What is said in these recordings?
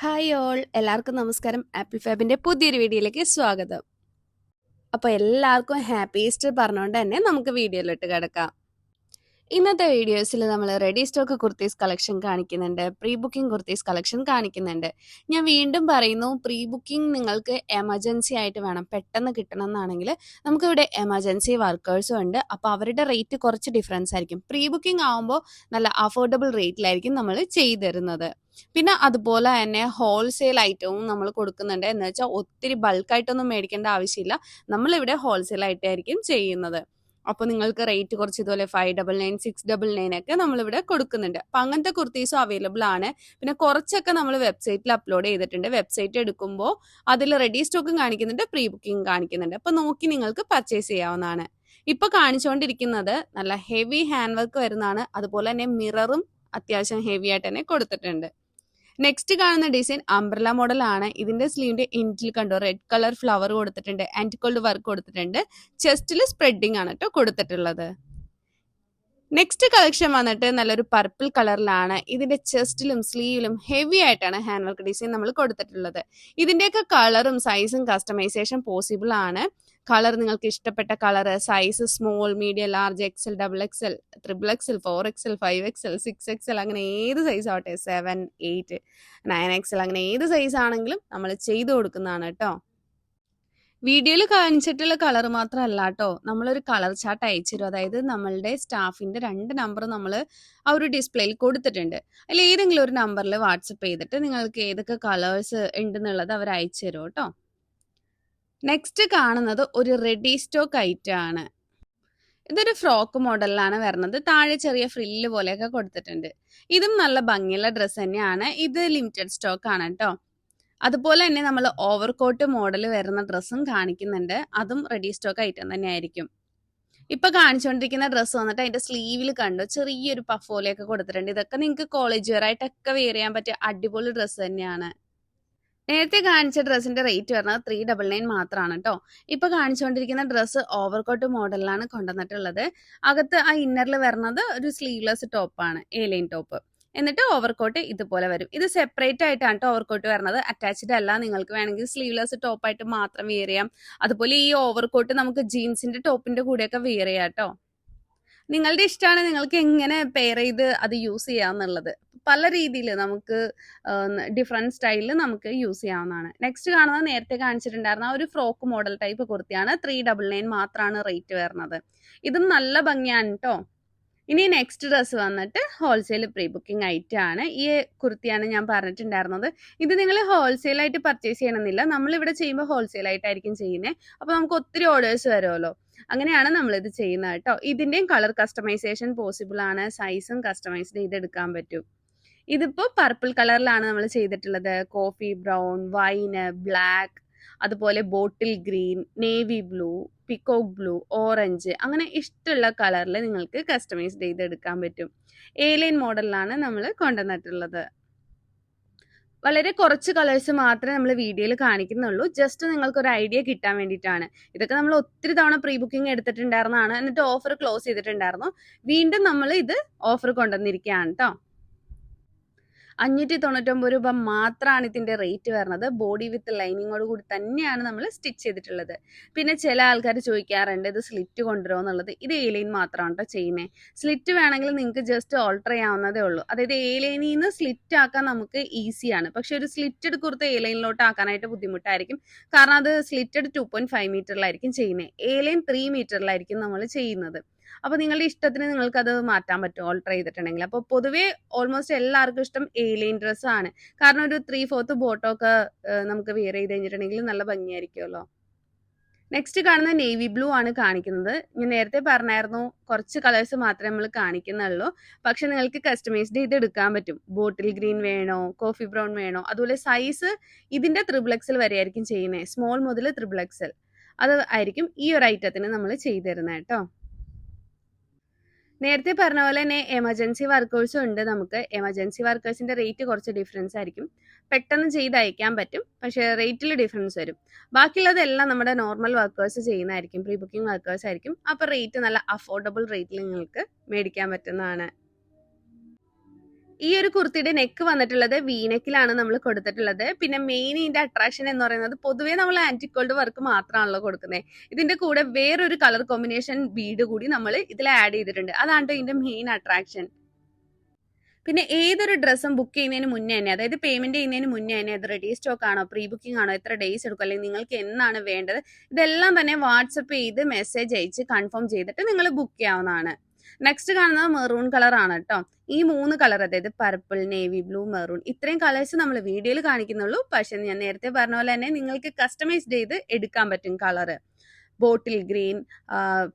Hi all എല്ലാവർക്കും നമസ്കാരം. Apple ഫാബിന്റെ പുതിയൊരു വീഡിയോയിലേക്ക് സ്വാഗതം. അപ്പോൾ എല്ലാവർക്കും ഹാപ്പി ഈസ്റ്റർ പറഞ്ഞുകൊണ്ട് തന്നെ നമുക്ക് വീഡിയോയിലോട്ട് കിടക്കാം. ഇന്നത്തെ വീഡിയോസിൽ നമ്മൾ റെഡി സ്റ്റോക്ക് കുർത്തീസ് കളക്ഷൻ കാണിക്കുന്നുണ്ട്, പ്രീ ബുക്കിംഗ് കുർത്തീസ് കളക്ഷൻ കാണിക്കുന്നുണ്ട്. ഞാൻ വീണ്ടും പറയുന്നു, പ്രീ ബുക്കിംഗ് നിങ്ങൾക്ക് എമർജൻസി ആയിട്ട് വേണം, പെട്ടെന്ന് കിട്ടണം എന്നാണെങ്കിൽ നമുക്കിവിടെ എമർജൻസി വർക്കേഴ്സും ഉണ്ട്. അപ്പോൾ അവരുടെ റേറ്റ് കുറച്ച് ഡിഫറൻസ് ആയിരിക്കും. പ്രീ ബുക്കിംഗ് ആകുമ്പോൾ നല്ല അഫോർഡബിൾ റേറ്റിലായിരിക്കും നമ്മൾ ചെയ്തു തരുന്നത്. പിന്നെ അതുപോലെ തന്നെ ഹോൾസെയിൽ ഐറ്റവും നമ്മൾ കൊടുക്കുന്നുണ്ട്. എന്ന് വെച്ചാൽ ഒത്തിരി ബൾക്കായിട്ടൊന്നും മേടിക്കേണ്ട ആവശ്യമില്ല, നമ്മളിവിടെ ഹോൾസെയിൽ ആയിട്ടായിരിക്കും ചെയ്യുന്നത്. അപ്പോൾ നിങ്ങൾക്ക് റേറ്റ് കുറച്ച് ഇതുപോലെ 599, 699 ഒക്കെ നമ്മളിവിടെ കൊടുക്കുന്നുണ്ട്. അപ്പം അങ്ങനത്തെ കുർത്തീസും അവൈലബിൾ ആണ്. പിന്നെ കുറച്ചൊക്കെ നമ്മൾ വെബ്സൈറ്റിൽ അപ്ലോഡ് ചെയ്തിട്ടുണ്ട്. വെബ്സൈറ്റ് എടുക്കുമ്പോൾ അതിൽ റെഡി സ്റ്റോക്കും കാണിക്കുന്നുണ്ട്, പ്രീ ബുക്കിംഗ് കാണിക്കുന്നുണ്ട്. അപ്പോൾ നോക്കി നിങ്ങൾക്ക് പർച്ചേസ് ചെയ്യാവുന്നതാണ്. ഇപ്പോൾ കാണിച്ചുകൊണ്ടിരിക്കുന്നത് നല്ല ഹെവി ഹാൻഡ് വർക്ക് വരുന്നതാണ്. അതുപോലെ തന്നെ മിററും അത്യാവശ്യം ഹെവി ആയിട്ട് തന്നെ കൊടുത്തിട്ടുണ്ട്. നെക്സ്റ്റ് കാണുന്ന ഡിസൈൻ അംബ്രല മോഡൽ ആണ്. ഇതിന്റെ സ്ലീവിന്റെ എൻഡിൽ കണ്ടോ റെഡ് കളർ ഫ്ലവർ കൊടുത്തിട്ടുണ്ട്, ആന്റിക്കോൾഡ് വർക്ക് കൊടുത്തിട്ടുണ്ട്. ചെസ്റ്റിൽ സ്പ്രെഡിങ് ആണ് കേട്ടോ കൊടുത്തിട്ടുള്ളത്. നെക്സ്റ്റ് കളക്ഷൻ വന്നിട്ട് നല്ലൊരു പർപ്പിൾ കളറിലാണ്. ഇതിന്റെ ചെസ്റ്റിലും സ്ലീവിലും ഹെവി ആയിട്ടാണ് ഹാൻഡ് വർക്ക് ഡിസൈൻ നമ്മൾ കൊടുത്തിട്ടുള്ളത്. ഇതിന്റെയൊക്കെ കളറും സൈസും കസ്റ്റമൈസേഷൻ പോസിബിൾ ആണ്. കളർ നിങ്ങൾക്ക് ഇഷ്ടപ്പെട്ട colour, size small, medium, large, XL, double XL, triple XL, 4XL, 5XL, 6XL, അങ്ങനെ ഏത് സൈസ് ആവട്ടെ, 7, 8, 9XL, അങ്ങനെ ഏത് സൈസ് ആണെങ്കിലും നമ്മൾ ചെയ്തു കൊടുക്കുന്നതാണ് കേട്ടോ. വീഡിയോയിൽ കാണിച്ചിട്ടുള്ള കളർ മാത്രമല്ല കേട്ടോ, നമ്മളൊരു കളർ ചാർട്ട് അയച്ചു തരും. അതായത് നമ്മളുടെ സ്റ്റാഫിന്റെ 2 നമ്പർ നമ്മൾ ആ ഒരു ഡിസ്പ്ലേയിൽ കൊടുത്തിട്ടുണ്ട്. അതിൽ ഏതെങ്കിലും ഒരു നമ്പറിൽ വാട്സപ്പ് ചെയ്തിട്ട് നിങ്ങൾക്ക് ഏതൊക്കെ കളേഴ്സ് ഉണ്ടെന്നുള്ളത് അവർ അയച്ചു തരും കേട്ടോ. നെക്സ്റ്റ് കാണുന്നത് ഒരു റെഡി സ്റ്റോക്ക് ഐറ്റം ആണ്. ഇതൊരു ഫ്രോക്ക് മോഡലിലാണ് വരുന്നത്. താഴെ ചെറിയ ഫ്രില്ല് പോലെയൊക്കെ കൊടുത്തിട്ടുണ്ട്. ഇതും നല്ല ഭംഗിയുള്ള ഡ്രസ്സ് തന്നെയാണ്. ഇത് ലിമിറ്റഡ് സ്റ്റോക്ക് ആണ് കേട്ടോ. അതുപോലെ തന്നെ നമ്മൾ ഓവർകോട്ട് മോഡൽ വരുന്ന ഡ്രസ്സും കാണിക്കുന്നുണ്ട്. അതും റെഡി സ്റ്റോക്ക് ഐറ്റം തന്നെ ആയിരിക്കും. ഇപ്പൊ കാണിച്ചുകൊണ്ടിരിക്കുന്ന ഡ്രസ്സ് വന്നിട്ട് അതിന്റെ സ്ലീവിൽ കണ്ടു ചെറിയൊരു പഫ് പോലെയൊക്കെ കൊടുത്തിട്ടുണ്ട്. ഇതൊക്കെ നിങ്ങൾക്ക് കോളേജ് വെയർ ആയിട്ടൊക്കെ വെയർ ചെയ്യാൻ പറ്റിയ അടിപൊളി ഡ്രസ്സ് തന്നെയാണ്. നേരത്തെ കാണിച്ച ഡ്രസ്സിന്റെ റേറ്റ് വരുന്നത് 399 മാത്രമാണ് കേട്ടോ. ഇപ്പൊ കാണിച്ചുകൊണ്ടിരിക്കുന്ന ഡ്രസ്സ് ഓവർകോട്ട് മോഡലിലാണ് കൊണ്ടുവന്നിട്ടുള്ളത്. അകത്ത് ആ ഇന്നറിൽ വരുന്നത് ഒരു സ്ലീവ്ലെസ് ടോപ്പാണ്, എ-ലൈൻ ടോപ്പ്. എന്നിട്ട് ഓവർകോട്ട് ഇതുപോലെ വരും. ഇത് സെപ്പറേറ്റ് ആയിട്ടാണ് കേട്ടോ ഓവർകോട്ട് വരുന്നത്, അറ്റാച്ച്ഡ് അല്ല. നിങ്ങൾക്ക് വേണമെങ്കിൽ സ്ലീവ്ലെസ് ടോപ്പായിട്ട് മാത്രം വെയർ ചെയ്യാം. അതുപോലെ ഈ ഓവർകോട്ട് നമുക്ക് ജീൻസിന്റെ ടോപ്പിന്റെ കൂടെയൊക്കെ വെയർ ചെയ്യാം കേട്ടോ. നിങ്ങളുടെ ഇഷ്ടമാണ് നിങ്ങൾക്ക് എങ്ങനെ പെയർ ചെയ്ത് അത് യൂസ് ചെയ്യാന്നുള്ളത്. പല രീതിയിൽ നമുക്ക് ഡിഫറെന്റ് സ്റ്റൈലിൽ നമുക്ക് യൂസ് ചെയ്യാവുന്നതാണ്. നെക്സ്റ്റ് കാണുന്നത് നേരത്തെ കാണിച്ചിട്ടുണ്ടായിരുന്ന ഒരു ഫ്രോക്ക് മോഡൽ ടൈപ്പ് കുർത്തിയാണ്. 399 മാത്രമാണ് റേറ്റ് വരുന്നത്. ഇതും നല്ല ഭംഗിയാണ് കേട്ടോ. ഇനി നെക്സ്റ്റ് ഡ്രസ്സ് വന്നിട്ട് ഹോൾസെയിൽ പ്രീ ബുക്കിംഗ് ഐറ്റം ആണ്. ഈ കുർത്തിയാണ് ഞാൻ പറഞ്ഞിട്ടുണ്ടായിരുന്നത്. ഇത് നിങ്ങൾ ഹോൾസെയിൽ ആയിട്ട് പർച്ചേസ് ചെയ്യണമെന്നില്ല, നമ്മളിവിടെ ചെയ്യുമ്പോൾ ഹോൾസെയിൽ ആയിട്ടായിരിക്കും ചെയ്യുന്നത്. അപ്പോൾ നമുക്ക് ഒത്തിരി ഓർഡേഴ്സ് വരുമല്ലോ, അങ്ങനെയാണ് നമ്മളിത് ചെയ്യുന്നത് കേട്ടോ. ഇതിന്റെയും കളർ കസ്റ്റമൈസേഷൻ പോസിബിൾ ആണ്, സൈസും കസ്റ്റമൈസ് ചെയ്തെടുക്കാൻ പറ്റും. ഇതിപ്പോ പർപ്പിൾ കളറിലാണ് നമ്മൾ ചെയ്തിട്ടുള്ളത്. കോഫി ബ്രൗൺ, വൈന്, ബ്ലാക്ക്, അതുപോലെ bottle green, navy blue, peacock blue, orange, അങ്ങനെ ഇഷ്ടമുള്ള കളറിൽ നിങ്ങൾക്ക് കസ്റ്റമൈസ് ചെയ്തെടുക്കാൻ പറ്റും. എ-ലൈൻ മോഡലിലാണ് നമ്മൾ കൊണ്ടുവന്നിട്ടുള്ളത്. വളരെ കുറച്ച് കളേഴ്സ് മാത്രമേ നമ്മൾ വീഡിയോയിൽ കാണിക്കുന്നുള്ളൂ, ജസ്റ്റ് നിങ്ങൾക്ക് ഒരു ഐഡിയ കിട്ടാൻ വേണ്ടിയിട്ടാണ്. ഇതൊക്കെ നമ്മൾ ഒത്തിരി തവണ പ്രീ ബുക്കിംഗ് എടുത്തിട്ടുണ്ടായിരുന്നതാണ്, എന്നിട്ട് ഓഫർ ക്ലോസ് ചെയ്തിട്ടുണ്ടായിരുന്നു. വീണ്ടും നമ്മൾ ഇത് ഓഫർ കൊണ്ടുവന്നിരിക്കുകയാണ് കേട്ടോ. 599 രൂപ മാത്രമാണ് ഇതിന്റെ റേറ്റ് വരുന്നത്. ബോഡി വിത്ത് ലൈനിങ്ങോട് കൂടി തന്നെയാണ് നമ്മൾ സ്റ്റിച്ച് ചെയ്തിട്ടുള്ളത്. പിന്നെ ചില ആൾക്കാർ ചോദിക്കാറുണ്ട് ഇത് സ്ലിറ്റ് കൊണ്ടുവരുമോ എന്നുള്ളത്. ഇത് എ-ലൈൻ മാത്രമാണ് കേട്ടോ ചെയ്യുന്നത്. സ്ലിറ്റ് വേണമെങ്കിൽ നിങ്ങൾക്ക് ജസ്റ്റ് ഓൾട്ടർ ചെയ്യാവുന്നതേ ഉള്ളൂ. അതായത് എ-ലൈനിൽ നിന്ന് സ്ലിറ്റ് ആക്കാൻ നമുക്ക് ഈസിയാണ്. പക്ഷെ ഒരു സ്ലിറ്റഡ് കുർത്ത എ-ലൈനിലോട്ട് ആക്കാനായിട്ട് ബുദ്ധിമുട്ടായിരിക്കും. കാരണം അത് സ്ലിറ്റഡ് 2.5 മീറ്ററിലായിരിക്കും ചെയ്യുന്നത്, എ-ലൈൻ 3 മീറ്ററിലായിരിക്കും നമ്മൾ ചെയ്യുന്നത്. അപ്പൊ നിങ്ങളുടെ ഇഷ്ടത്തിന് നിങ്ങൾക്ക് അത് മാറ്റാൻ പറ്റും ഓൾട്ടർ ചെയ്തിട്ടുണ്ടെങ്കിൽ. അപ്പൊ പൊതുവെ ഓൾമോസ്റ്റ് എല്ലാവർക്കും ഇഷ്ടം എ-ലൈൻ ഡ്രസ് ആണ്. കാരണം ഒരു 3/4 ബോട്ടോ ഒക്കെ നമുക്ക് വെയർ ചെയ്ത് കഴിഞ്ഞിട്ടുണ്ടെങ്കിൽ നല്ല ഭംഗിയായിരിക്കുമല്ലോ. നെക്സ്റ്റ് കാണുന്ന നേവി ബ്ലൂ ആണ് കാണിക്കുന്നത്. ഞാൻ നേരത്തെ പറഞ്ഞായിരുന്നു കുറച്ച് കളേഴ്സ് മാത്രമേ നമ്മൾ കാണിക്കുന്നുള്ളൂ, പക്ഷെ നിങ്ങൾക്ക് കസ്റ്റമൈസ്ഡ് ചെയ്ത് എടുക്കാൻ പറ്റും. ബോട്ടിൽ ഗ്രീൻ വേണോ, കോഫി ബ്രൗൺ വേണോ, അതുപോലെ സൈസ് ഇതിന്റെ 3XL വരെ ആയിരിക്കും ചെയ്യുന്നത്. സ്മോൾ മുതൽ 3XL അത് ആയിരിക്കും ഈ ഒരു ഐറ്റത്തിന് നമ്മൾ ചെയ്തു തരുന്നത് കേട്ടോ. നേരത്തെ പറഞ്ഞ പോലെ തന്നെ എമർജൻസി വർക്കേഴ്സും ഉണ്ട്. നമുക്ക് എമർജൻസി വർക്കേഴ്സിന്റെ റേറ്റ് കുറച്ച് ഡിഫറൻസ് ആയിരിക്കും. പെട്ടെന്ന് ചെയ്ത് അയക്കാൻ പറ്റും, പക്ഷേ റേറ്റിൽ ഡിഫറൻസ് വരും. ബാക്കിയുള്ളതെല്ലാം നമ്മുടെ നോർമൽ വർക്കേഴ്സ് ചെയ്യുന്നതായിരിക്കും, പ്രീ ബുക്കിംഗ് വർക്കേഴ്സ് ആയിരിക്കും. അപ്പോൾ റേറ്റ് നല്ല അഫോർഡബിൾ റേറ്റിൽ നിങ്ങൾക്ക് മേടിക്കാൻ പറ്റുന്നതാണ്. ഈ ഒരു കുർത്തിയുടെ നെക്ക് വന്നിട്ടുള്ളത് വീനെക്കിലാണ് നമ്മൾ കൊടുത്തിട്ടുള്ളത്. പിന്നെ മെയിൻ ഇതിന്റെ അട്രാക്ഷൻ എന്ന് പറയുന്നത് പൊതുവേ നമ്മൾ ആന്റികോൾഡ് വർക്ക് മാത്രമാണല്ലോ കൊടുക്കുന്നത്. ഇതിന്റെ കൂടെ വേറൊരു കളർ കോമ്പിനേഷൻ ബീഡ് കൂടി നമ്മൾ ഇതിൽ ആഡ് ചെയ്തിട്ടുണ്ട്. അതാണ് ഇതിന്റെ മെയിൻ അട്രാക്ഷൻ. പിന്നെ ഏതൊരു ഡ്രസ്സും ബുക്ക് ചെയ്യുന്നതിന് മുന്നേ തന്നെ, അതായത് പേയ്മെന്റ് ചെയ്യുന്നതിന് മുന്നേ തന്നെ, അത് റെഡി സ്റ്റോക്ക് ആണോ, പ്രീ ബുക്കിംഗ് ആണോ, എത്ര ഡേയ്സ് എടുക്കും, അല്ലെങ്കിൽ നിങ്ങൾക്ക് എന്നാണ് വേണ്ടത്, ഇതെല്ലാം തന്നെ വാട്സപ്പ് ചെയ്ത് മെസ്സേജ് അയച്ച് കൺഫേം ചെയ്തിട്ട് നിങ്ങൾ ബുക്ക് ചെയ്യാവുന്നതാണ്. നെക്സ്റ്റ് കാണുന്നത് മെറൂൺ കളർ ആണ് കേട്ടോ. ഈ 3 കളർ, അതായത് പർപ്പിൾ, നേവി ബ്ലൂ, മെറൂൺ, ഇത്രയും കളേഴ്സ് നമ്മൾ വീഡിയോയിൽ കാണിക്കുന്നുള്ളൂ. പക്ഷെ ഞാൻ നേരത്തെ പറഞ്ഞ പോലെ തന്നെ നിങ്ങൾക്ക് കസ്റ്റമൈസ് ചെയ്ത് എടുക്കാൻ പറ്റും colour. Bottle green,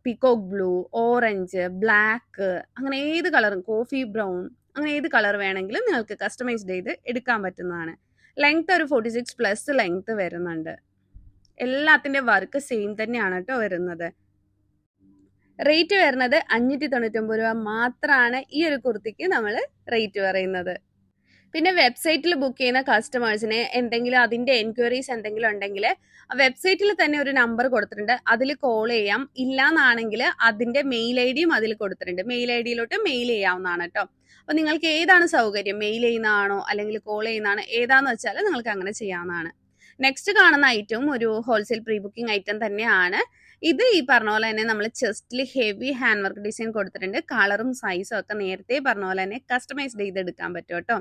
peacock blue, orange, black, അങ്ങനെ ഏത് കളറും, കോഫി ബ്രൗൺ, അങ്ങനെ ഏത് കളർ വേണമെങ്കിലും നിങ്ങൾക്ക് കസ്റ്റമൈസ് ചെയ്ത് എടുക്കാൻ പറ്റുന്നതാണ്. ലെങ്ത് ഒരു 46+ ലെങ്ത് വരുന്നുണ്ട്. എല്ലാത്തിന്റെ വർക്ക് സെയിം തന്നെയാണ് കേട്ടോ വരുന്നത്. റേറ്റ് വരുന്നത് 599 രൂപ മാത്രമാണ് ഈ ഒരു കുർത്തിക്ക് നമ്മൾ റേറ്റ് പറയുന്നത്. പിന്നെ വെബ്സൈറ്റിൽ ബുക്ക് ചെയ്യുന്ന കസ്റ്റമേഴ്സിന് എന്തെങ്കിലും അതിന്റെ എൻക്വയറീസ് എന്തെങ്കിലും ഉണ്ടെങ്കിൽ വെബ്സൈറ്റിൽ തന്നെ ഒരു നമ്പർ കൊടുത്തിട്ടുണ്ട്, അതിൽ കോൾ ചെയ്യാം. ഇല്ലാന്നാണെങ്കിൽ അതിന്റെ മെയിൽ ഐ ഡിയും അതിൽ കൊടുത്തിട്ടുണ്ട്. മെയിൽ ഐ ഡിയിലോട്ട് മെയിൽ ചെയ്യാവുന്നതാണ് കേട്ടോ. അപ്പൊ നിങ്ങൾക്ക് ഏതാണ് സൗകര്യം, മെയിൽ ചെയ്യുന്നതാണോ അല്ലെങ്കിൽ കോൾ ചെയ്യുന്നതാണോ, ഏതാന്ന് വെച്ചാൽ നിങ്ങൾക്ക് അങ്ങനെ ചെയ്യാവുന്നതാണ്. നെക്സ്റ്റ് കാണുന്ന ഐറ്റം ഒരു ഹോൾസെയിൽ പ്രീ ബുക്കിംഗ് ഐറ്റം തന്നെയാണ്. ഇത് ഈ പറഞ്ഞ പോലെ തന്നെ നമ്മൾ ചെസ്റ്റിൽ ഹെവി ഹാൻഡ് വർക്ക് ഡിസൈൻ കൊടുത്തിട്ടുണ്ട്. കളറും സൈസും ഒക്കെ നേരത്തെ പറഞ്ഞ പോലെ തന്നെ കസ്റ്റമൈസ് ചെയ്തെടുക്കാൻ പറ്റും കേട്ടോ.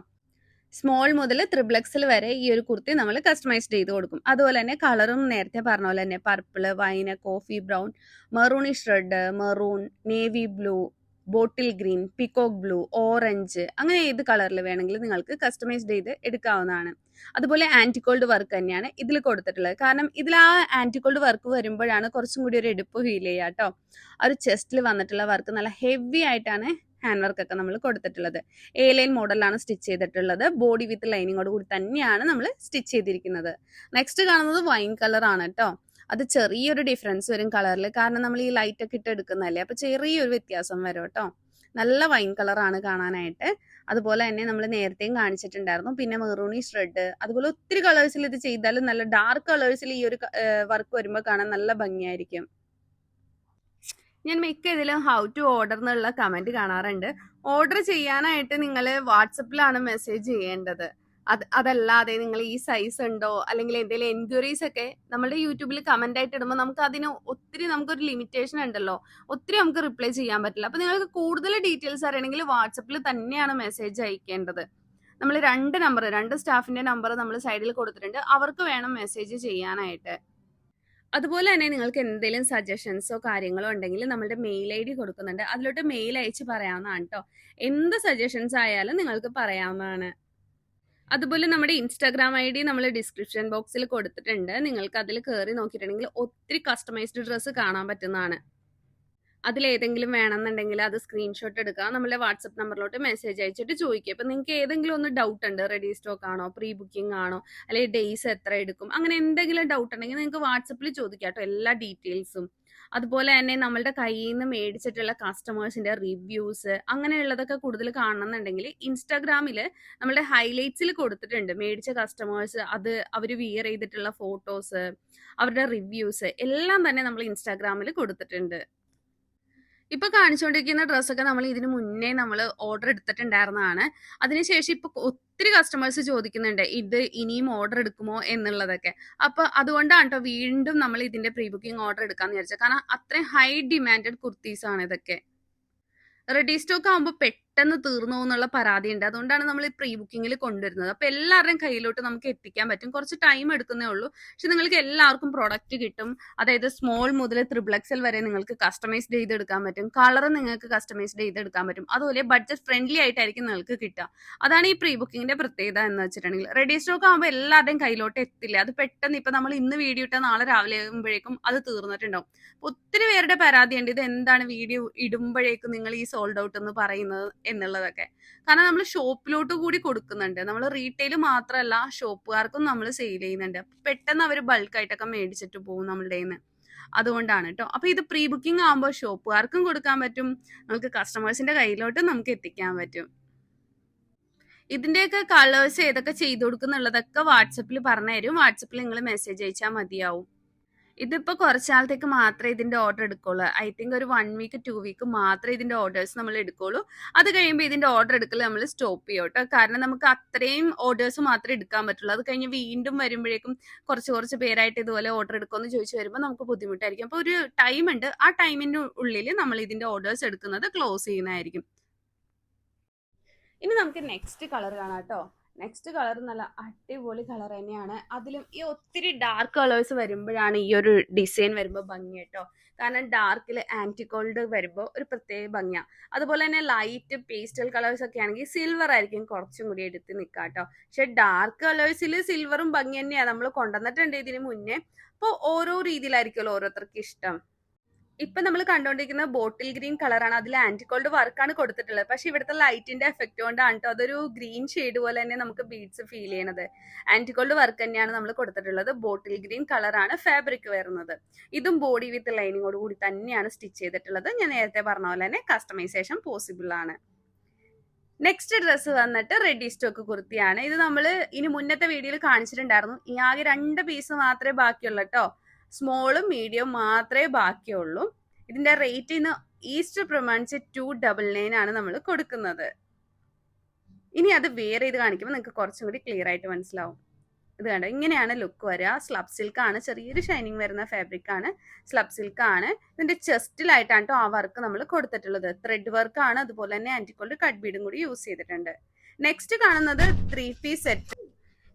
സ്മോൾ മുതൽ XXL വരെ ഈ ഒരു കുർത്തി നമ്മൾ കസ്റ്റമൈസ് ചെയ്ത് കൊടുക്കും. അതുപോലെ തന്നെ കളറും നേരത്തെ പറഞ്ഞ പോലെ തന്നെ purple, wine, coffee brown, maroonish red, maroon, navy blue, bottle green, peacock blue, orange, അങ്ങനെ ഏത് കളറിൽ വേണമെങ്കിലും നിങ്ങൾക്ക് കസ്റ്റമൈസ് ചെയ്ത് എടുക്കാവുന്നതാണ്. അതുപോലെ ആന്റികോൾഡ് വർക്ക് തന്നെയാണ് ഇതിൽ കൊടുത്തിട്ടുള്ളത്. കാരണം ഇതിൽ ആ ആന്റികോൾഡ് വർക്ക് വരുമ്പോഴാണ് കുറച്ചും കൂടി ഒരു എടുപ്പ് ഫീൽ ചെയ്യുക കേട്ടോ. ആ ഒരു ചെസ്റ്റിൽ വന്നിട്ടുള്ള വർക്ക് നല്ല ഹെവി ആയിട്ടാണ് ഹാൻഡ് വർക്ക് ഒക്കെ നമ്മൾ കൊടുത്തിട്ടുള്ളത്. എ ലൈൻ മോഡലാണ് സ്റ്റിച്ച് ചെയ്തിട്ടുള്ളത്. ബോഡി വിത്ത് ലൈനിങ്ങോട് കൂടി തന്നെയാണ് നമ്മൾ സ്റ്റിച്ച് ചെയ്തിരിക്കുന്നത്. നെക്സ്റ്റ് കാണുന്നത് വൈൻ കളർ ആണ് കേട്ടോ. അത് ചെറിയൊരു ഡിഫറൻസ് വരും കളറിൽ, കാരണം നമ്മൾ ഈ ലൈറ്റ് ഒക്കെ ഇട്ട് എടുക്കുന്നതല്ലേ, അപ്പൊ ചെറിയൊരു വ്യത്യാസം വരും കേട്ടോ. നല്ല വൈൻ കളറാണ് കാണാനായിട്ട്. അതുപോലെ തന്നെ നമ്മൾ നേരത്തെയും കാണിച്ചിട്ടുണ്ടായിരുന്നു. പിന്നെ മെറൂണിഷ് റെഡ്, അതുപോലെ ഒത്തിരി കളേഴ്സിൽ ഇത് ചെയ്താലും നല്ല ഡാർക്ക് കളേഴ്സിൽ ഈ ഒരു വർക്ക് വരുമ്പോൾ കാണാൻ നല്ല ഭംഗിയായിരിക്കും. ഞാൻ മിക്ക ഇതിലും ഹൗ ടു ഓർഡർ എന്നുള്ള കമന്റ് കാണാറുണ്ട്. ഓർഡർ ചെയ്യാനായിട്ട് നിങ്ങൾ വാട്സപ്പിലാണ് മെസ്സേജ് ചെയ്യേണ്ടത്. അതല്ലാതെ നിങ്ങൾ ഈ സൈസ് ഉണ്ടോ അല്ലെങ്കിൽ എന്തെങ്കിലും എൻക്വയറീസ് ഒക്കെ നമ്മുടെ യൂട്യൂബിൽ കമന്റ് ആയിട്ട് ഇടുമ്പോൾ നമുക്ക് അതിന് ഒത്തിരി നമുക്കൊരു ലിമിറ്റേഷൻ ഉണ്ടല്ലോ, ഒത്തിരി നമുക്ക് റിപ്ലൈ ചെയ്യാൻ പറ്റില്ല. അപ്പൊ നിങ്ങൾക്ക് കൂടുതൽ ഡീറ്റെയിൽസ് അറിയണമെങ്കിൽ വാട്സപ്പിൽ തന്നെയാണ് മെസ്സേജ് അയക്കേണ്ടത്. നമ്മൾ 2 സ്റ്റാഫിന്റെ നമ്പർ നമ്മൾ സൈഡിൽ കൊടുത്തിട്ടുണ്ട്, അവർക്ക് വേണം മെസ്സേജ് ചെയ്യാനായിട്ട്. അതുപോലെ തന്നെ നിങ്ങൾക്ക് എന്തെങ്കിലും സജഷൻസോ കാര്യങ്ങളോ ഉണ്ടെങ്കിൽ നമ്മുടെ മെയിൽ ഐ ഡി കൊടുക്കുന്നുണ്ട്, അതിലോട്ട് മെയിൽ അയച്ച് പറയാവുന്നതാണ് കേട്ടോ. എന്ത് സജഷൻസ് ആയാലും നിങ്ങൾക്ക് പറയാവുന്നതാണ്. അതുപോലെ നമ്മുടെ ഇൻസ്റ്റാഗ്രാം ഐ ഡി നമ്മൾ ഡിസ്ക്രിപ്ഷൻ ബോക്സിൽ കൊടുത്തിട്ടുണ്ട്. നിങ്ങൾക്ക് അതിൽ കയറി നോക്കിയിട്ടുണ്ടെങ്കിൽ ഒത്തിരി കസ്റ്റമൈസ്ഡ് ഡ്രസ്സ് കാണാൻ പറ്റുന്നതാണ്. അതിലേതെങ്കിലും വേണമെന്നുണ്ടെങ്കിൽ അത് സ്ക്രീൻഷോട്ട് എടുക്കുക, നമ്മുടെ വാട്സപ്പ് നമ്പറിലോട്ട് മെസ്സേജ് അയച്ചിട്ട് ചോദിക്കുക. ഇപ്പം നിങ്ങൾക്ക് ഏതെങ്കിലും ഒന്ന് ഡൗട്ട് ഉണ്ട്, റെഡി സ്റ്റോക്ക് ആണോ, പ്രീ ബുക്കിംഗ് ആണോ, അല്ലെങ്കിൽ ഡേയ്സ് എത്ര എടുക്കും, അങ്ങനെ എന്തെങ്കിലും ഡൗട്ട് ഉണ്ടെങ്കിൽ നിങ്ങൾക്ക് വാട്സപ്പിൽ ചോദിക്കാം കേട്ടോ, എല്ലാ ഡീറ്റെയിൽസും. അതുപോലെ തന്നെ നമ്മളുടെ കയ്യിൽ നിന്ന് മേടിച്ചിട്ടുള്ള കസ്റ്റമേഴ്സിന്റെ റിവ്യൂസ് അങ്ങനെയുള്ളതൊക്കെ കൂടുതൽ കാണണമെന്നുണ്ടെങ്കിൽ ഇൻസ്റ്റാഗ്രാമിൽ നമ്മുടെ ഹൈലൈറ്റ്സിൽ കൊടുത്തിട്ടുണ്ട്. മേടിച്ച കസ്റ്റമേഴ്സ് അത് അവർ വിയർ ചെയ്തിട്ടുള്ള ഫോട്ടോസ്, അവരുടെ റിവ്യൂസ് എല്ലാം തന്നെ നമ്മൾ ഇൻസ്റ്റാഗ്രാമിൽ കൊടുത്തിട്ടുണ്ട്. ഇപ്പൊ കാണിച്ചുകൊണ്ടിരിക്കുന്ന ഡ്രസ്സൊക്കെ നമ്മൾ ഇതിന് മുന്നേ നമ്മൾ ഓർഡർ എടുത്തിട്ടുണ്ടായിരുന്നതാണ്. അതിനുശേഷം ഇപ്പൊ ഒത്തിരി കസ്റ്റമേഴ്സ് ചോദിക്കുന്നുണ്ട് ഇത് ഇനിയും ഓർഡർ എടുക്കുമോ എന്നുള്ളതൊക്കെ. അപ്പൊ അതുകൊണ്ടാണ് കേട്ടോ വീണ്ടും നമ്മൾ ഇതിന്റെ പ്രീ ബുക്കിംഗ് ഓർഡർ എടുക്കാന്ന് വിചാരിച്ചത്. കാരണം അത്രയും ഹൈ ഡിമാൻഡഡ് കുർത്തീസ് ആണ് ഇതൊക്കെ. റെഡി സ്റ്റോക്ക് ആകുമ്പോൾ പെട്ടെന്ന് തീർന്നു എന്നുള്ള പരാതി ഉണ്ട്, അതുകൊണ്ടാണ് നമ്മൾ ഈ പ്രീ ബുക്കിങ്ങിൽ കൊണ്ടുവരുന്നത്. അപ്പൊ എല്ലാവരുടെയും കയ്യിലോട്ട് നമുക്ക് എത്തിക്കാൻ പറ്റും. കുറച്ച് ടൈം എടുക്കുന്നേ ഉള്ളൂ, പക്ഷെ നിങ്ങൾക്ക് എല്ലാവർക്കും പ്രൊഡക്റ്റ് കിട്ടും. അതായത് സ്മോൾ മുതൽ XXL വരെ നിങ്ങൾക്ക് കസ്റ്റമൈസ് ചെയ്തെടുക്കാൻ പറ്റും. കളർ നിങ്ങൾക്ക് കസ്റ്റമൈസ് ചെയ്തെടുക്കാൻ പറ്റും. അതുപോലെ ബഡ്ജറ്റ് ഫ്രണ്ട്ലി ആയിട്ടായിരിക്കും നിങ്ങൾക്ക് കിട്ടുക. അതാണ് ഈ പ്രീ ബുക്കിങ്ങിന്റെ പ്രത്യേകത എന്ന് വെച്ചിട്ടുണ്ടെങ്കിൽ. റെഡി സ്റ്റോക്ക് ആകുമ്പോൾ എല്ലാവരുടെയും കയ്യിലോട്ട് എത്തില്ല. അത് പെട്ടെന്ന് ഇപ്പൊ നമ്മൾ ഇന്ന് വീഡിയോ ഇട്ടാൽ നാളെ രാവിലെ ആകുമ്പോഴേക്കും അത് തീർന്നിട്ടുണ്ടാവും. ഒത്തിരി പേരുടെ പരാതിയുണ്ട്, ഇത് എന്താണ് വീഡിയോ ഇടുമ്പോഴേക്കും നിങ്ങൾ ഈ സോൾഡ് ഔട്ട് എന്ന് പറയുന്നത് എന്നുള്ളതൊക്കെ. കാരണം നമ്മൾ ഷോപ്പിലോട്ട് കൂടി കൊടുക്കുന്നുണ്ട്, നമ്മൾ റീറ്റെയിൽ മാത്രമല്ല ഷോപ്പുകാർക്കും നമ്മൾ സെയിൽ ചെയ്യുന്നുണ്ട്. പെട്ടെന്ന് അവർ ബൾക്കായിട്ടൊക്കെ മേടിച്ചിട്ട് പോകും നമ്മളുടെ നിന്ന്. അതുകൊണ്ടാണ് കേട്ടോ. അപ്പൊ ഇത് പ്രീ ബുക്കിംഗ് ആകുമ്പോൾ ഷോപ്പുകാർക്കും കൊടുക്കാൻ പറ്റും, നമുക്ക് കസ്റ്റമേഴ്സിന്റെ കയ്യിലോട്ടും നമുക്ക് എത്തിക്കാൻ പറ്റും. ഇതിന്റെയൊക്കെ കളേഴ്സ് ഏതൊക്കെ ചെയ്തു കൊടുക്കുന്നുള്ളതൊക്കെ വാട്സപ്പിൽ പറഞ്ഞു തരും. വാട്സപ്പിൽ നിങ്ങൾ മെസ്സേജ് അയച്ചാൽ മതിയാവും. ഇതിപ്പോൾ കുറച്ച് നാളത്തേക്ക് മാത്രമേ ഇതിൻ്റെ ഓർഡർ എടുക്കുള്ളൂ. ഐ തിങ്ക് ഒരു 1 വീക്ക് 2 വീക്ക് മാത്രമേ ഇതിൻ്റെ ഓർഡേഴ്സ് നമ്മൾ എടുക്കുള്ളൂ. അത് കഴിയുമ്പോൾ ഇതിൻ്റെ ഓർഡർ എടുക്കൽ നമ്മൾ സ്റ്റോപ്പ് ചെയ്യും കേട്ടോ. കാരണം നമുക്ക് അത്രയും ഓർഡേഴ്സ് മാത്രമേ എടുക്കാൻ പറ്റുള്ളൂ. അത് കഴിഞ്ഞ് വീണ്ടും വരുമ്പോഴേക്കും കുറച്ച് പേരായിട്ട് ഇതുപോലെ ഓർഡർ എടുക്കുമെന്ന് ചോദിച്ചു വരുമ്പോൾ നമുക്ക് ബുദ്ധിമുട്ടായിരിക്കും. അപ്പോൾ ഒരു ടൈം ഉണ്ട്. ആ ടൈമിൻ്റെ ഉള്ളിൽ നമ്മൾ ഇതിൻ്റെ ഓർഡേഴ്സ് എടുക്കുന്നത് ക്ലോസ് ചെയ്യുന്നതായിരിക്കും. ഇനി നമുക്ക് നെക്സ്റ്റ് കളർ കാണാം കേട്ടോ. നെക്സ്റ്റ് കളർ നല്ല അടിപൊളി കളർ തന്നെയാണ്. അതിലും ഈ ഒത്തിരി ഡാർക്ക് കളേഴ്സ് വരുമ്പോഴാണ് ഈ ഒരു ഡിസൈൻ വരുമ്പോൾ ഭംഗി കേട്ടോ. കാരണം ഡാർക്കിൽ ആൻറ്റിഗോൾഡ് വരുമ്പോൾ ഒരു പ്രത്യേക ഭംഗിയാണ്. അതുപോലെ തന്നെ ലൈറ്റ് പേസ്റ്റൽ കളേഴ്സ് ഒക്കെ ആണെങ്കിൽ സിൽവർ ആയിരിക്കും കുറച്ചും കൂടി എടുത്ത് നിൽക്കുക കേട്ടോ. പക്ഷെ ഡാർക്ക് കളേഴ്സിൽ സിൽവറും ഭംഗി തന്നെയാണ്. നമ്മൾ കൊണ്ടുവന്നിട്ടുണ്ട് ഇതിന് മുന്നേ. അപ്പോൾ ഓരോ രീതിയിലായിരിക്കുമല്ലോ ഓരോരുത്തർക്ക് ഇഷ്ടം. ഇപ്പൊ നമ്മൾ കണ്ടുകൊണ്ടിരിക്കുന്ന ബോട്ടിൽ ഗ്രീൻ കളറാണ്. അതിൽ ആന്റിഗോൾഡ് വർക്കാണ് കൊടുത്തിട്ടുള്ളത്. പക്ഷെ ഇവിടുത്തെ ലൈറ്റിന്റെ എഫക്റ്റ് കൊണ്ടാണ് കേട്ടോ അതൊരു ഗ്രീൻ ഷെയ്ഡ് പോലെ തന്നെ നമുക്ക് ബീഡ്സ് ഫീൽ ചെയ്യണത്. ആന്റിഗോൾഡ് വർക്ക് തന്നെയാണ് നമ്മൾ കൊടുത്തിട്ടുള്ളത്. ബോട്ടിൽ ഗ്രീൻ കളറാണ് ഫാബ്രിക് വരുന്നത്. ഇതും ബോഡി വിത്ത് ലൈനിങ്ങോട് കൂടി തന്നെയാണ് സ്റ്റിച്ച് ചെയ്തിട്ടുള്ളത്. ഞാൻ നേരത്തെ പറഞ്ഞ പോലെ തന്നെ കസ്റ്റമൈസേഷൻ പോസിബിൾ ആണ്. നെക്സ്റ്റ് ഡ്രസ്സ് വന്നിട്ട് റെഡി സ്റ്റോക്ക് കുർത്തിയാണ്. ഇത് നമ്മൾ ഇനി മുന്നത്തെ വീഡിയോയിൽ കാണിച്ചിട്ടുണ്ടായിരുന്നു. ഈ ആകെ 2 പീസ് മാത്രമേ ബാക്കിയുള്ളൂ കേട്ടോ. സ്മോളും മീഡിയവും മാത്രമേ ബാക്കിയുള്ളൂ. ഇതിന്റെ റേറ്റ് ഇന്ന് ഈസ്റ്റർ പ്രമാണിച്ച് 299 ആണ് നമ്മൾ കൊടുക്കുന്നത്. ഇനി അത് വേറെ ഇത് കാണിക്കുമ്പോൾ നിങ്ങൾക്ക് കുറച്ചും കൂടി ക്ലിയർ ആയിട്ട് മനസ്സിലാവും. ഇത് കണ്ടോ, ഇങ്ങനെയാണ് ലുക്ക് വരിക. സ്ലബ് സിൽക്ക് ആണ്, ചെറിയൊരു ഷൈനിങ് വരുന്ന ഫാബ്രിക് ആണ്. സ്ലബ് സിൽക്ക് ആണ്. ഇതിന്റെ ചെസ്റ്റിലായിട്ടാണ് കേട്ടോ ആ വർക്ക് നമ്മൾ കൊടുത്തിട്ടുള്ളത്. ത്രെഡ് വർക്ക് ആണ്. അതുപോലെ തന്നെ ആന്റിഗോൾഡ് കട്ട് ബീഡും കൂടി യൂസ് ചെയ്തിട്ടുണ്ട്. നെക്സ്റ്റ് കാണുന്നത് 3 പീസ് സെറ്റ്.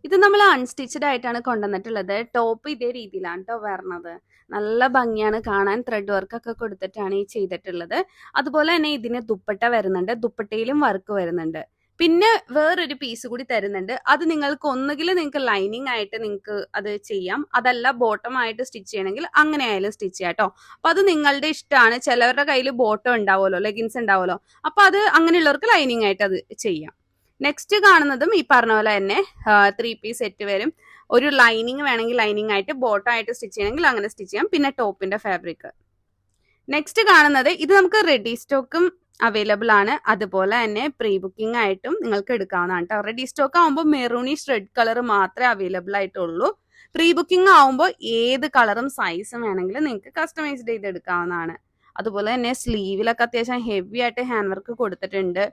ഇത് നമ്മൾ അൺസ്റ്റിച്ചഡ് ആയിട്ടാണ് കൊണ്ടുവന്നിട്ടുള്ളത്. ടോപ്പ് ഇതേ രീതിയിലാണ് കേട്ടോ വരണത്. നല്ല ഭംഗിയാണ് കാണാൻ. ത്രെഡ് വർക്ക് ഒക്കെ കൊടുത്തിട്ടാണ് ഈ ചെയ്തിട്ടുള്ളത്. അതുപോലെ തന്നെ ഇതിന് ദുപ്പട്ട വരുന്നുണ്ട്. ദുപ്പട്ടയിലും വർക്ക് വരുന്നുണ്ട്. പിന്നെ വേറൊരു പീസ് കൂടി തരുന്നുണ്ട്. അത് നിങ്ങൾക്ക് ഒന്നുകിൽ നിങ്ങൾക്ക് ലൈനിങ് ആയിട്ട് നിങ്ങൾക്ക് അത് ചെയ്യാം. അതല്ല ബോട്ടം ആയിട്ട് സ്റ്റിച്ച് ചെയ്യണമെങ്കിൽ അങ്ങനെ ആയാലും സ്റ്റിച്ച് ചെയ്യാം കേട്ടോ. അപ്പൊ അത് നിങ്ങളുടെ ഇഷ്ടമാണ്. ചിലവരുടെ കയ്യിൽ ബോട്ടം ഉണ്ടാവുമല്ലോ, ലെഗിൻസ് ഉണ്ടാവുമല്ലോ. അപ്പൊ അത് അങ്ങനെയുള്ളവർക്ക് ലൈനിങ് ആയിട്ട് അത് ചെയ്യാം. നെക്സ്റ്റ് കാണുന്നതും ഈ പറഞ്ഞ പോലെ തന്നെ 3 പീസ് സെറ്റ് വരും. ഒരു ലൈനിങ് വേണമെങ്കിൽ ലൈനിങ് ആയിട്ട്, ബോട്ടം ആയിട്ട് സ്റ്റിച്ച് ചെയ്യണമെങ്കിൽ അങ്ങനെ സ്റ്റിച്ച് ചെയ്യാം. പിന്നെ ടോപ്പിന്റെ ഫാബ്രിക്. നെക്സ്റ്റ് കാണുന്നത് ഇത് നമുക്ക് റെഡി സ്റ്റോക്കും അവൈലബിൾ ആണ്. അതുപോലെ തന്നെ പ്രീ ബുക്കിംഗ് ആയിട്ടും നിങ്ങൾക്ക് എടുക്കാവുന്നതാണ് കേട്ടോ. റെഡി സ്റ്റോക്ക് ആകുമ്പോൾ മെറൂണിഷ് റെഡ് കളർ മാത്രമേ അവൈലബിൾ ആയിട്ടുള്ളൂ. പ്രീ ബുക്കിംഗ് ആവുമ്പോൾ ഏത് കളറും സൈസും വേണമെങ്കിലും നിങ്ങൾക്ക് കസ്റ്റമൈസ്ഡ് ചെയ്ത് എടുക്കാവുന്നതാണ്. അതുപോലെ തന്നെ സ്ലീവിലൊക്കെ അത്യാവശ്യം ഹെവി ആയിട്ട് ഹാൻഡ് വർക്ക് കൊടുത്തിട്ടുണ്ട്.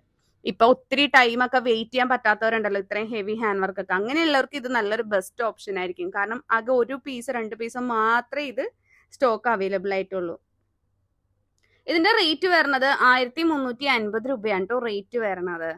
ഇപ്പൊ ഒത്തിരി ടൈമൊക്കെ വെയിറ്റ് ചെയ്യാൻ പറ്റാത്തവരുണ്ടല്ലോ, ഇത്രയും ഹെവി ഹാൻഡ് വർക്ക് ഒക്കെ. അങ്ങനെയുള്ളവർക്ക് ഇത് നല്ലൊരു ബെസ്റ്റ് ഓപ്ഷൻ ആയിരിക്കും. കാരണം ആകെ 1 പീസ് 2 പീസ് മാത്രമേ ഇത് സ്റ്റോക്ക് അവൈലബിൾ ആയിട്ടുള്ളൂ. ഇതിന്റെ റേറ്റ് വരുന്നത് 1350 രൂപയാണ് കേട്ടോ റേറ്റ് വരുന്നത്.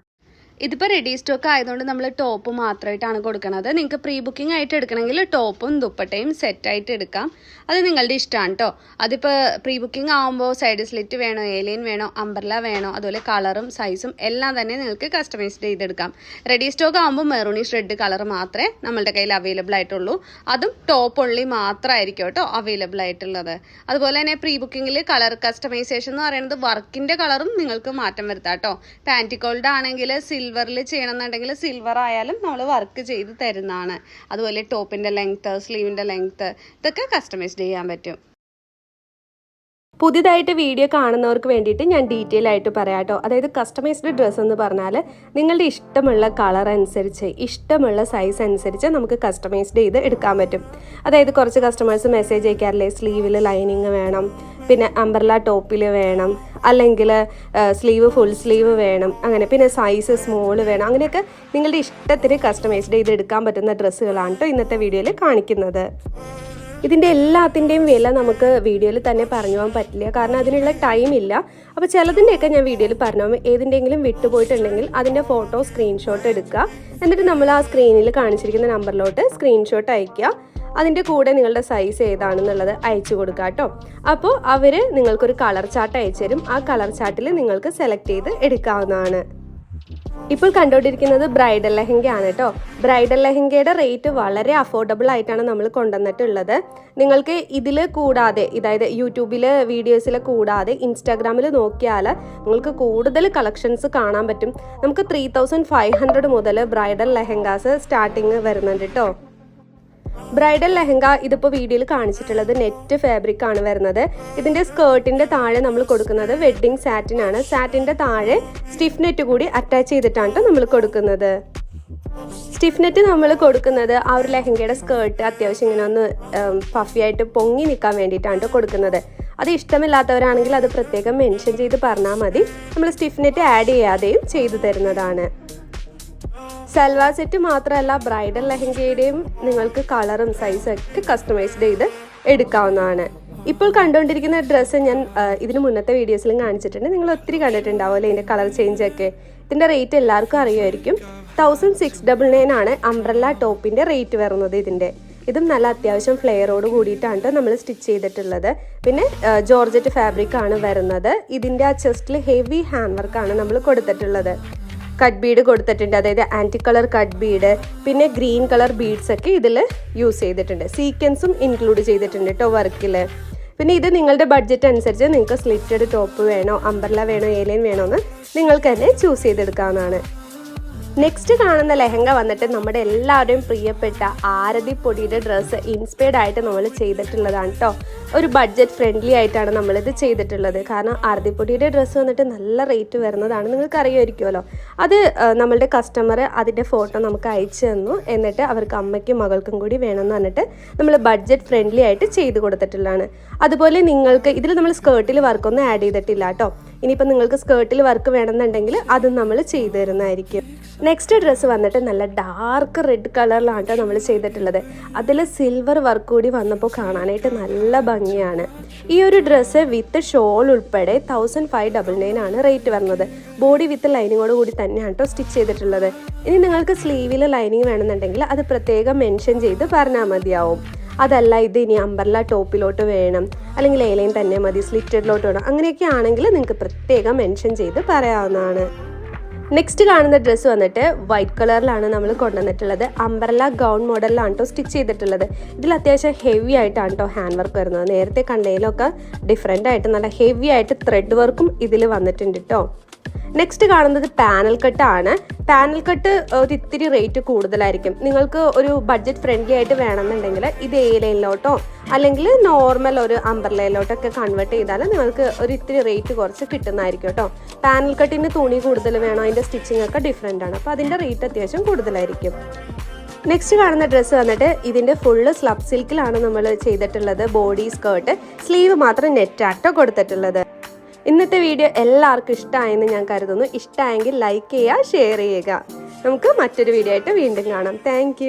ഇതിപ്പോൾ റെഡി സ്റ്റോക്ക് ആയതുകൊണ്ട് നമ്മൾ ടോപ്പ് മാത്രമായിട്ടാണ് കൊടുക്കുന്നത്. നിങ്ങൾക്ക് പ്രീ ബുക്കിംഗ് ആയിട്ട് എടുക്കണമെങ്കിൽ ടോപ്പും ദുപ്പട്ടയും സെറ്റായിട്ട് എടുക്കാം. അത് നിങ്ങളുടെ ഇഷ്ടമാണ് കേട്ടോ. അതിപ്പോൾ പ്രീ ബുക്കിംഗ് ആകുമ്പോൾ സൈഡ് സ്ലിറ്റ് വേണോ, ഏലിയൻ വേണോ, അംബ്രല വേണോ, അതുപോലെ കളറും സൈസും എല്ലാം തന്നെ നിങ്ങൾക്ക് കസ്റ്റമൈസ്ഡ് ചെയ്തെടുക്കാം. റെഡി സ്റ്റോക്ക് ആകുമ്പോൾ മെറൂണിഷ് റെഡ് കളർ മാത്രമേ നമ്മളുടെ കയ്യിൽ അവൈലബിൾ ആയിട്ടുള്ളൂ. അതും ടോപ്പ് ഉള്ളി മാത്രമായിരിക്കും കേട്ടോ അവൈലബിൾ ആയിട്ടുള്ളത്. അതുപോലെ തന്നെ പ്രീ ബുക്കിങ്ങിൽ കളർ കസ്റ്റമൈസേഷൻ എന്ന് പറയുന്നത് വർക്കിൻ്റെ കളറും നിങ്ങൾക്ക് മാറ്റം വരുത്താം കേട്ടോ. പാൻറ്റിക്കോൾഡ് ആണെങ്കിൽ സിൽവറിൽ ചെയ്യണമെന്നുണ്ടെങ്കിൽ സിൽവർ ആയാലും നമ്മൾ വർക്ക് ചെയ്ത് തരുന്നതാണ്. അതുപോലെ ടോപ്പിൻ്റെ ലെങ്ത്ത്, സ്ലീവിൻ്റെ ലെങ്ത്ത് ഇതൊക്കെ കസ്റ്റമൈസ്ഡ് ചെയ്യാൻ പറ്റും. പുതിയതായിട്ട് വീഡിയോ കാണുന്നവർക്ക് വേണ്ടിയിട്ട് ഞാൻ ഡീറ്റെയിൽ ആയിട്ട് പറയാം കേട്ടോ. അതായത് കസ്റ്റമൈസ്ഡ് ഡ്രസ്സ് എന്ന് പറഞ്ഞാൽ നിങ്ങളുടെ ഇഷ്ടമുള്ള കളർ അനുസരിച്ച്, ഇഷ്ടമുള്ള സൈസ് അനുസരിച്ച് നമുക്ക് കസ്റ്റമൈസ്ഡ് ചെയ്ത് എടുക്കാൻ പറ്റും. അതായത് കുറച്ച് കസ്റ്റമേഴ്സ് മെസ്സേജ് അയക്കാറില്ലേ, സ്ലീവിൽ ലൈനിങ് വേണം, പിന്നെ അംബ്രല ടോപ്പിൽ വേണം, അല്ലെങ്കിൽ സ്ലീവ് ഫുൾ സ്ലീവ് വേണം, അങ്ങനെ പിന്നെ സൈസ് സ്മോൾ വേണം. അങ്ങനെയൊക്കെ നിങ്ങളുടെ ഇഷ്ടത്തിന് കസ്റ്റമൈസ്ഡ് ചെയ്ത് എടുക്കാൻ പറ്റുന്ന ഡ്രസ്സുകളാണ് കേട്ടോ ഇന്നത്തെ വീഡിയോയിൽ കാണിക്കുന്നത്. ഇതിൻ്റെ എല്ലാത്തിൻ്റെയും വില നമുക്ക് വീഡിയോയിൽ തന്നെ പറഞ്ഞു പോകാൻ പറ്റില്ല, കാരണം അതിനുള്ള ടൈം ഇല്ല. അപ്പോൾ ചിലതിൻ്റെയൊക്കെ ഞാൻ വീഡിയോയിൽ പറഞ്ഞു പോകും. ഏതിൻ്റെങ്കിലും വിട്ടുപോയിട്ടുണ്ടെങ്കിൽ അതിൻ്റെ ഫോട്ടോ സ്ക്രീൻഷോട്ട് എടുക്കുക. എന്നിട്ട് നമ്മൾ ആ സ്ക്രീനിൽ കാണിച്ചിരിക്കുന്ന നമ്പറിലോട്ട് സ്ക്രീൻഷോട്ട് അയയ്ക്കുക. അതിൻ്റെ കൂടെ നിങ്ങളുടെ സൈസ് ഏതാണെന്നുള്ളത് അയച്ചു കൊടുക്കുക കേട്ടോ. അപ്പോൾ അവർ നിങ്ങൾക്കൊരു കളർ ചാർട്ട് അയച്ചു തരും. ആ കളർ ചാർട്ടിൽ നിങ്ങൾക്ക് സെലക്ട് ചെയ്ത് എടുക്കാവുന്നതാണ്. ഇപ്പോൾ കണ്ടുകൊണ്ടിരിക്കുന്നത് ബ്രൈഡൽ ലെഹങ്കയാണ് കേട്ടോ. ബ്രൈഡൽ ലെഹങ്കയുടെ റേറ്റ് വളരെ അഫോർഡബിൾ ആയിട്ടാണ് നമ്മൾ കൊണ്ടുവന്നിട്ടുള്ളത്. നിങ്ങൾക്ക് ഇതിൽ കൂടാതെ, അതായത് യൂട്യൂബിൽ വീഡിയോസിൽ കൂടാതെ ഇൻസ്റ്റാഗ്രാമിൽ നോക്കിയാൽ നിങ്ങൾക്ക് കൂടുതൽ കളക്ഷൻസ് കാണാൻ പറ്റും. നമുക്ക് 3500 മുതൽ ബ്രൈഡൽ ലെഹങ്കാസ് സ്റ്റാർട്ടിങ് വരുന്നുണ്ട് കേട്ടോ. ബ്രൈഡൽ ലെഹങ്ക ഇതിപ്പോൾ വീഡിയോയിൽ കാണിച്ചിട്ടുള്ളത് നെറ്റ് ഫാബ്രിക് ആണ് വരുന്നത്. ഇതിൻ്റെ സ്കേർട്ടിൻ്റെ താഴെ നമ്മൾ കൊടുക്കുന്നത് വെഡ്ഡിങ് സാറ്റിൻ ആണ്. സാറ്റിൻ്റെ താഴെ സ്റ്റിഫ് നെറ്റ് കൂടി അറ്റാച്ച് ചെയ്തിട്ടാണ് നമ്മൾ കൊടുക്കുന്നത്. സ്റ്റിഫ് നെറ്റ് നമ്മൾ കൊടുക്കുന്നത് ആ ഒരു ലെഹങ്കയുടെ സ്കേർട്ട് അത്യാവശ്യം ഇങ്ങനെ ഒന്ന് പഫി ആയിട്ട് പൊങ്ങി നിൽക്കാൻ വേണ്ടിയിട്ടാണ് കൊടുക്കുന്നത്. അത് ഇഷ്ടമില്ലാത്തവരാണെങ്കിൽ അത് പ്രത്യേകം മെൻഷൻ ചെയ്ത് പറഞ്ഞാൽ മതി. നമ്മൾ സ്റ്റിഫ് നെറ്റ് ആഡ് ചെയ്യാതെയും ചെയ്തു തരുന്നതാണ്. സൽവാർ സെറ്റ് മാത്രമല്ല, ബ്രൈഡൽ ലെഹങ്കയുടെയും നിങ്ങൾക്ക് കളറും സൈസും ഒക്കെ കസ്റ്റമൈസ്ഡ് ചെയ്ത് എടുക്കാവുന്നതാണ്. ഇപ്പോൾ കണ്ടുകൊണ്ടിരിക്കുന്ന ഡ്രസ്സ് ഞാൻ ഇതിന് മുന്നത്തെ വീഡിയോസിലും കാണിച്ചിട്ടുണ്ട്. നിങ്ങൾ ഒത്തിരി കണ്ടിട്ടുണ്ടാവും അല്ലേ ഇതിൻ്റെ കളർ ചേഞ്ച് ഒക്കെ. ഇതിൻ്റെ റേറ്റ് എല്ലാവർക്കും അറിയുമായിരിക്കും. 1699 ആണ് അംബ്രല്ല ടോപ്പിൻ്റെ റേറ്റ് വരുന്നത്. ഇതും നല്ല അത്യാവശ്യം ഫ്ലെയറോട് കൂടിയിട്ടാണ് നമ്മൾ സ്റ്റിച്ച് ചെയ്തിട്ടുള്ളത്. പിന്നെ ജോർജറ്റ് ഫാബ്രിക് ആണ് വരുന്നത്. ഇതിൻ്റെ ആ ചെസ്റ്റിൽ ഹെവി ഹാൻഡ് വർക്കാണ് നമ്മൾ കൊടുത്തിട്ടുള്ളത്. കട്ട് ബീഡ് കൊടുത്തിട്ടുണ്ട്, അതായത് ആൻറ്റി കളർ കട്ട് ബീഡ്, പിന്നെ ഗ്രീൻ കളർ ബീഡ്സ് ഒക്കെ ഇതിൽ യൂസ് ചെയ്തിട്ടുണ്ട്. സീക്വൻസും ഇൻക്ലൂഡ് ചെയ്തിട്ടുണ്ട് കേട്ടോ വർക്കിൽ. പിന്നെ ഇത് നിങ്ങളുടെ ബഡ്ജറ്റ് അനുസരിച്ച് നിങ്ങൾക്ക് സ്ലിറ്റഡ് ടോപ്പ് വേണോ, അംബ്രല്ല വേണോ, ഏലൈൻ വേണോ എന്ന് നിങ്ങൾക്ക് തന്നെ ചൂസ് ചെയ്തെടുക്കാവുന്നതാണ്. നെക്സ്റ്റ് കാണുന്ന ലെഹങ്ക വന്നിട്ട് നമ്മുടെ എല്ലാവരുടെയും പ്രിയപ്പെട്ട ആരതി പൊടിയുടെ ഡ്രസ്സ് ഇൻസ്പയർഡ് ആയിട്ട് നമ്മൾ ചെയ്തിട്ടുള്ളതാണ് കേട്ടോ. ഒരു ബഡ്ജറ്റ് ഫ്രണ്ട്ലി ആയിട്ടാണ് നമ്മളിത് ചെയ്തിട്ടുള്ളത്. കാരണം ആരതി പൊടിയുടെ ഡ്രസ്സ് വന്നിട്ട് നല്ല റേറ്റ് വരുന്നതാണ്, നിങ്ങൾക്ക് അറിയുമായിരിക്കുമല്ലോ. അത് നമ്മളുടെ കസ്റ്റമർ അതിൻ്റെ ഫോട്ടോ നമുക്ക് അയച്ചു തന്നു. എന്നിട്ട് അവർക്ക് അമ്മയ്ക്കും മകൾക്കും കൂടി വേണമെന്ന് പറഞ്ഞിട്ട് നമ്മൾ ബഡ്ജറ്റ് ഫ്രണ്ട്ലി ആയിട്ട് ചെയ്ത് കൊടുത്തിട്ടുള്ളതാണ്. അതുപോലെ നിങ്ങൾക്ക് ഇതിൽ നമ്മൾ സ്കേർട്ടിൽ വർക്കൊന്നും ആഡ് ചെയ്തിട്ടില്ല കേട്ടോ. ഇനിയിപ്പോൾ നിങ്ങൾക്ക് സ്കേർട്ടിൽ വർക്ക് വേണമെന്നുണ്ടെങ്കിൽ അതും നമ്മൾ ചെയ്തു തരുന്നതായിരിക്കും. നെക്സ്റ്റ് ഡ്രസ്സ് വന്നിട്ട് നല്ല ഡാർക്ക് റെഡ് കളറിലാണ് നമ്മൾ ചെയ്തിട്ടുള്ളത്. അതിൽ സിൽവർ വർക്ക് കൂടി വന്നപ്പോൾ കാണാനായിട്ട് നല്ല ഭംഗിയാണ്. ഈ ഒരു ഡ്രസ്സ് വിത്ത് ഷോൾ ഉൾപ്പെടെ 1599 ആണ് റേറ്റ് വരുന്നത്. ബോഡി വിത്ത് ലൈനിങ്ങോട് കൂടി തന്നെയാണ് കേട്ടോ സ്റ്റിച്ച് ചെയ്തിട്ടുള്ളത്. ഇനി നിങ്ങൾക്ക് സ്ലീവിൽ ലൈനിങ് വേണമെന്നുണ്ടെങ്കിൽ അത് പ്രത്യേകം മെൻഷൻ ചെയ്ത് പറഞ്ഞാൽ മതിയാവും. അതല്ല ഇത് ഇനി അംബ്രല്ല ടോപ്പിലോട്ട് വേണം, അല്ലെങ്കിൽ ഏലൈൻ തന്നെ മതി, സ്ലിറ്റഡിലോട്ട് വേണം, അങ്ങനെയൊക്കെ ആണെങ്കിൽ നിങ്ങൾക്ക് പ്രത്യേകം മെൻഷൻ ചെയ്ത് പറയാവുന്നതാണ്. നെക്സ്റ്റ് കാണുന്ന ഡ്രസ്സ് വന്നിട്ട് വൈറ്റ് കളറിലാണ് നമ്മൾ കൊണ്ടുവന്നിട്ടുള്ളത്. അംബ്രല്ല ഗൗൺ മോഡലിലാണ് കേട്ടോ സ്റ്റിച്ച് ചെയ്തിട്ടുള്ളത്. ഇതിൽ അത്യാവശ്യം ഹെവി ആയിട്ടാണ് കേട്ടോ ഹാൻഡ് വർക്ക് വരുന്നത്. നേരത്തെ കണ്ടതിലൊക്കെ ഡിഫറെൻ്റ് ആയിട്ട് നല്ല ഹെവി ആയിട്ട് ത്രെഡ് വർക്കും ഇതിൽ വന്നിട്ടുണ്ട് കേട്ടോ. നെക്സ്റ്റ് കാണുന്നത് പാനൽ കട്ടാണ്. പാനൽ കട്ട് ഒരു ഇത്തിരി റേറ്റ് കൂടുതലായിരിക്കും. നിങ്ങൾക്ക് ഒരു ബഡ്ജറ്റ് ഫ്രണ്ട്ലി ആയിട്ട് വേണമെന്നുണ്ടെങ്കിൽ ഇത് ഏലൈനിലോട്ടോ അല്ലെങ്കിൽ നോർമൽ ഒരു അംബ്രല്ലയിലോട്ടൊക്കെ കൺവേർട്ട് ചെയ്താൽ നിങ്ങൾക്ക് ഒരു ഇത്തിരി റേറ്റ് കുറച്ച് കിട്ടുന്നതായിരിക്കും കേട്ടോ. പാനൽ കട്ടിന് തുണി കൂടുതൽ വേണം, അതിൻ്റെ സ്റ്റിച്ചിങ് ഒക്കെ ഡിഫറെൻ്റ് ആണ്, അപ്പോൾ അതിൻ്റെ റേറ്റ് അത്യാവശ്യം കൂടുതലായിരിക്കും. നെക്സ്റ്റ് കാണുന്ന ഡ്രസ്സ് വന്നിട്ട് ഇതിൻ്റെ ഫുള്ള് സ്ലബ് സിൽക്കിലാണ് നമ്മൾ ചെയ്തിട്ടുള്ളത്. ബോഡി സ്കേർട്ട്, സ്ലീവ് മാത്രം നെറ്റാട്ടോ കൊടുത്തിട്ടുള്ളത്. ഇന്നത്തെ വീഡിയോ എല്ലാവർക്കും ഇഷ്ടമായെന്ന് ഞാൻ കരുതുന്നു. ഇഷ്ടമായെങ്കിൽ ലൈക്ക് ചെയ്യുക, ഷെയർ ചെയ്യുക. നമുക്ക് മറ്റൊരു വീഡിയോ ആയിട്ട് വീണ്ടും കാണാം. താങ്ക്